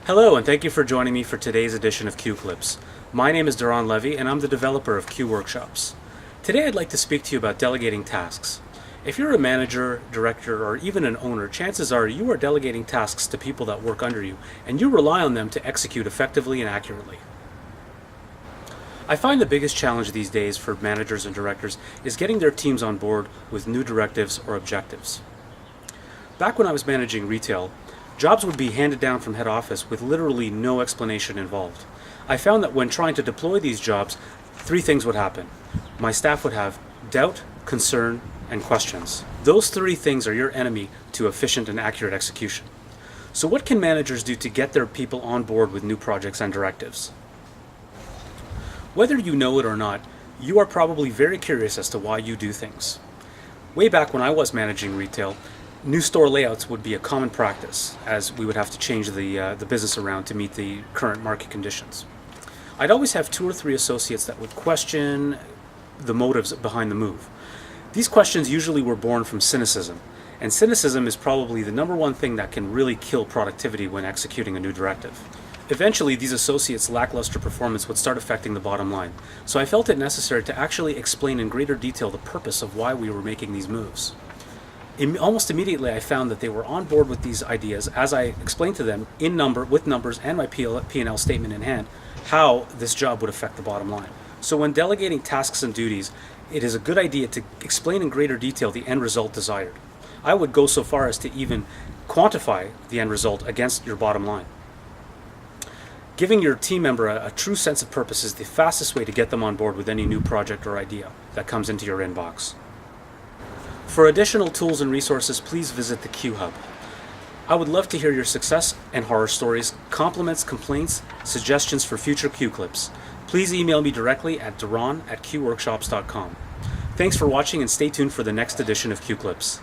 Hello, and thank you for joining me for today's edition of Q Clips. My name is Duran Levy, and I'm the developer of Q Workshops. Today I'd like to speak to you about delegating tasks. If you're a manager, director, or even an owner, chances are you are delegating tasks to people that work under you, and you rely on them to execute effectively and accurately. I find the biggest challenge these days for managers and directors is getting their teams on board with new directives or objectives. Back when I was managing retail, jobs would be handed down from head office with literally no explanation involved. I found that when trying to deploy these jobs, three things would happen. My staff would have doubt, concern, and questions. Those three things are your enemy to efficient and accurate execution. So what can managers do to get their people on board with new projects and directives? Whether you know it or not, you are probably very curious as to why you do things. Way back when I was managing retail, new store layouts would be a common practice, as we would have to change the business around to meet the current market conditions. I'd always have 2 or 3 associates that would question the motives behind the move. These questions usually were born from cynicism, and cynicism is probably the #1 thing that can really kill productivity when executing a new directive. Eventually, these associates' lackluster performance would start affecting the bottom line, so I felt it necessary to actually explain in greater detail the purpose of why we were making these moves. Almost immediately I found that they were on board with these ideas as I explained to them with numbers and my P&L statement in hand how this job would affect the bottom line. So when delegating tasks and duties, it is a good idea to explain in greater detail the end result desired. I would go so far as to even quantify the end result against your bottom line. Giving your team member a true sense of purpose is the fastest way to get them on board with any new project or idea that comes into your inbox. For additional tools and resources, please visit the Q Hub. I would love to hear your success and horror stories, compliments, complaints, suggestions for future Q Clips. Please email me directly at duran@qworkshops.com. Thanks for watching and stay tuned for the next edition of Q Clips.